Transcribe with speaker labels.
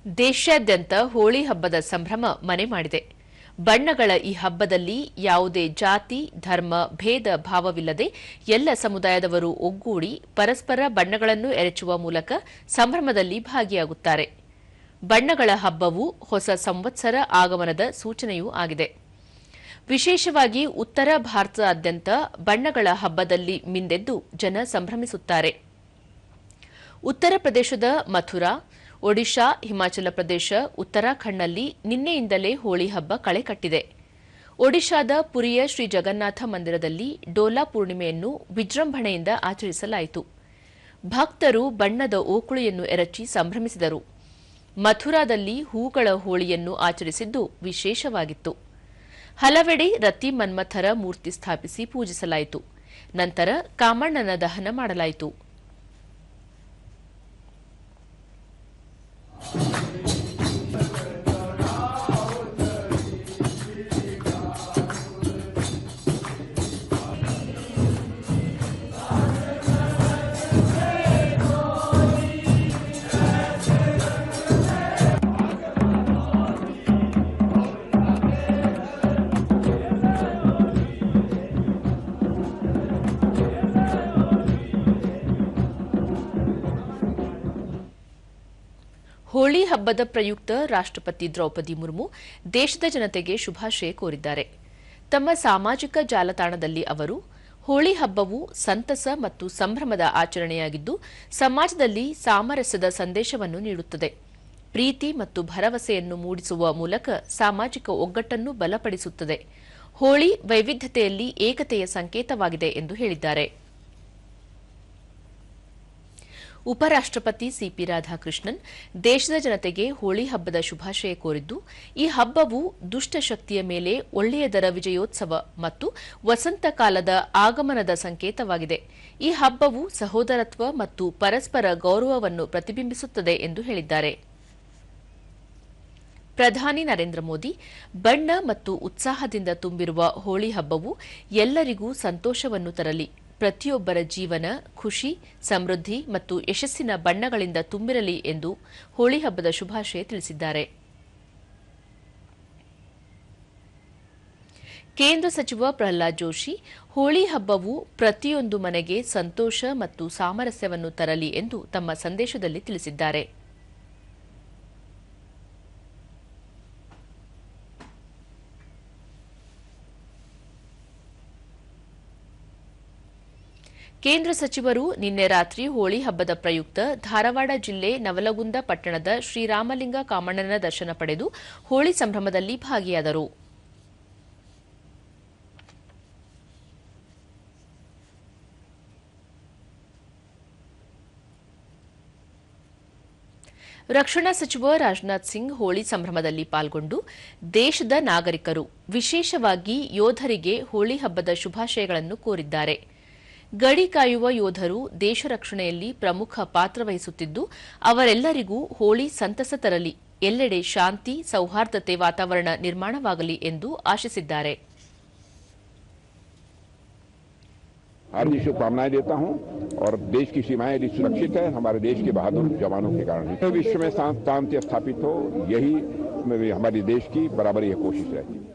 Speaker 1: ದೇಶಾದ್ಯಂತ ಹೋಳಿ ಹಬ್ಬದ ಸಂಭ್ರಮ ಮನೆ ಮಾಡಿದೆ. ಬಣ್ಣಗಳ ಈ ಹಬ್ಬದಲ್ಲಿ ಯಾವುದೇ ಜಾತಿ, ಧರ್ಮ, ಭೇದ ಭಾವವಿಲ್ಲದೆ ಎಲ್ಲ ಸಮುದಾಯದವರು ಒಗ್ಗೂಡಿ ಪರಸ್ಪರ ಬಣ್ಣಗಳನ್ನು ಎರಚುವ ಮೂಲಕ ಸಂಭ್ರಮದಲ್ಲಿ ಭಾಗಿಯಾಗುತ್ತಾರೆ. ಬಣ್ಣಗಳ ಹಬ್ಬವು ಹೊಸ ಸಂವತ್ಸರ ಆಗಮನದ ಸೂಚನೆಯೂ ಆಗಿದೆ. ವಿಶೇಷವಾಗಿ ಉತ್ತರ ಭಾರತದಾದ್ಯಂತ ಬಣ್ಣಗಳ ಹಬ್ಬದಲ್ಲಿ ಮಿಂದೆದ್ದು ಜನ ಸಂಭ್ರಮಿಸುತ್ತಾರೆ. ಉತ್ತರ ಪ್ರದೇಶದ ಮಥುರಾ, ಒಡಿಶಾ, ಹಿಮಾಚಲ ಪ್ರದೇಶ, ಉತ್ತರಾಖಂಡ್ನಲ್ಲಿ ನಿನ್ನೆಯಿಂದಲೇ ಹೋಳಿ ಹಬ್ಬ ಕಳೆಕಟ್ಟಿದೆ. ಒಡಿಶಾದ ಪುರಿಯ ಶ್ರೀ ಜಗನ್ನಾಥ ಮಂದಿರದಲ್ಲಿ ಡೋಲಾ ಪೂರ್ಣಿಮೆಯನ್ನು ವಿಜೃಂಭಣೆಯಿಂದ ಆಚರಿಸಲಾಯಿತು. ಭಕ್ತರು ಬಣ್ಣದ ಓಕುಳಿಯನ್ನು ಎರಚಿ ಸಂಭ್ರಮಿಸಿದರು. ಮಥುರಾದಲ್ಲಿ ಹೂಗಳ ಹೋಳಿಯನ್ನು ಆಚರಿಸಿದ್ದು ವಿಶೇಷವಾಗಿತ್ತು. ಹಲವೆಡೆ ರತಿ ಮನ್ಮಥರ ಮೂರ್ತಿ ಸ್ಥಾಪಿಸಿ ಪೂಜಿಸಲಾಯಿತು. ನಂತರ ಕಾಮಣ್ಣನ ದಹನ ಮಾಡಲಾಯಿತು. ಹೋಳಿ ಹಬ್ಬದ ಪ್ರಯುಕ್ತ ರಾಷ್ಟ್ರಪತಿ ದ್ರೌಪದಿ ಮುರ್ಮು ದೇಶದ ಜನತೆಗೆ ಶುಭಾಶಯ ಕೋರಿದ್ದಾರೆ. ತಮ್ಮ ಸಾಮಾಜಿಕ ಜಾಲತಾಣದಲ್ಲಿ ಅವರು, ಹೋಳಿ ಹಬ್ಬವು ಸಂತಸ ಮತ್ತು ಸಂಭ್ರಮದ ಆಚರಣೆಯಾಗಿದ್ದು ಸಮಾಜದಲ್ಲಿ ಸಾಮರಸ್ಯದ ಸಂದೇಶವನ್ನು ನೀಡುತ್ತದೆ. ಪ್ರೀತಿ ಮತ್ತು ಭರವಸೆಯನ್ನು ಮೂಡಿಸುವ ಮೂಲಕ ಸಾಮಾಜಿಕ ಒಗ್ಗಟ್ಟನ್ನು ಬಲಪಡಿಸುತ್ತದೆ. ಹೋಳಿ ವೈವಿಧ್ಯತೆಯಲ್ಲಿ ಏಕತೆಯ ಸಂಕೇತವಾಗಿದೆ ಎಂದು ಹೇಳಿದ್ದಾರೆ. ಉಪರಾಷ್ಟ್ರಪತಿ ಸಿಪಿ ರಾಧಾಕೃಷ್ಣನ್ ದೇಶದ ಜನತೆಗೆ ಹೋಳಿ ಹಬ್ಬದ ಶುಭಾಶಯ ಕೋರಿದ್ದು, ಈ ಹಬ್ಬವು ದುಷ್ಟಶಕ್ತಿಯ ಮೇಲೆ ಒಳ್ಳೆಯದರ ವಿಜಯೋತ್ಸವ ಮತ್ತು ವಸಂತ ಕಾಲದ ಆಗಮನದ ಸಂಕೇತವಾಗಿದೆ. ಈ ಹಬ್ಬವು ಸಹೋದರತ್ವ ಮತ್ತು ಪರಸ್ಪರ ಗೌರವವನ್ನು ಪ್ರತಿಬಿಂಬಿಸುತ್ತದೆ ಎಂದು ಹೇಳಿದ್ದಾರೆ. ಪ್ರಧಾನಿ ನರೇಂದ್ರ ಮೋದಿ, ಬಣ್ಣ ಮತ್ತು ಉತ್ಸಾಹದಿಂದ ತುಂಬಿರುವ ಹೋಳಿ ಹಬ್ಬವು ಎಲ್ಲರಿಗೂ ಸಂತೋಷವನ್ನು ತರಲಿ, ಪ್ರತಿಯೊಬ್ಬರ ಜೀವನ ಖುಷಿ, ಸಮೃದ್ಧಿ ಮತ್ತು ಯಶಸ್ಸಿನ ಬಣ್ಣಗಳಿಂದ ತುಂಬಿರಲಿ ಎಂದು ಹೋಳಿ ಹಬ್ಬದ ಶುಭಾಶಯ ತಿಳಿಸಿದ್ದಾರೆ. ಕೇಂದ್ರ ಸಚಿವ ಪ್ರಹ್ಲಾದ್ ಜೋಶಿ, ಹೋಳಿ ಹಬ್ಬವು ಪ್ರತಿಯೊಂದು ಮನೆಗೆ ಸಂತೋಷ ಮತ್ತು ಸಾಮರಸ್ಯವನ್ನು ತರಲಿ ಎಂದು ತಮ್ಮ ಸಂದೇಶದಲ್ಲಿ ತಿಳಿಸಿದ್ದಾರೆ. ಕೇಂದ್ರ ಸಚಿವರು ನಿನ್ನೆ ರಾತ್ರಿ ಹೋಳಿ ಹಬ್ಬದ ಪ್ರಯುಕ್ತ ಧಾರವಾಡ ಜಿಲ್ಲೆ ನವಲಗುಂದ ಪಟ್ಟಣದ ಶ್ರೀರಾಮಲಿಂಗ ಕಾಮಣ್ಣನ ದರ್ಶನ ಪಡೆದು ಹೋಳಿ ಸಂಭ್ರಮದಲ್ಲಿ ಭಾಗಿಯಾದರು. ರಕ್ಷಣಾ ಸಚಿವ ರಾಜನಾಥ್ ಸಿಂಗ್ ಹೋಳಿ ಸಂಭ್ರಮದಲ್ಲಿ ಪಾಲ್ಗೊಂಡು ದೇಶದ ನಾಗರಿಕರು, ವಿಶೇಷವಾಗಿ ಯೋಧರಿಗೆ ಹೋಳಿ ಹಬ್ಬದ ಶುಭಾಶಯಗಳನ್ನು ಕೋರಿದ್ದಾರೆ. ಗಡಿ ಕಾಯುವ ಯೋಧರು ದೇಶ ರಕ್ಷಣೆಯಲ್ಲಿ ಪ್ರಮುಖ ಪಾತ್ರ ವಹಿಸುತ್ತಿದ್ದು, ಅವರೆಲ್ಲರಿಗೂ ಹೋಳಿ ಸಂತಸ ತರಲಿ, ಎಲ್ಲೆಡೆ ಶಾಂತಿ, ಸೌಹಾರ್ದತೆ ವಾತಾವರಣ ನಿರ್ಮಾಣವಾಗಲಿ ಎಂದು ಆಶಿಸಿದ್ದಾರೆ.
Speaker 2: हार्दिक शुभकामनाएं देता हूं और देश की सीमाएं यदि सुरक्षित है हमारे देश के बहादुर जवानों के कारण ही विश्व में शांति स्थापित हो, यही हमारी देश की बराबर यह कोशिश रहती है.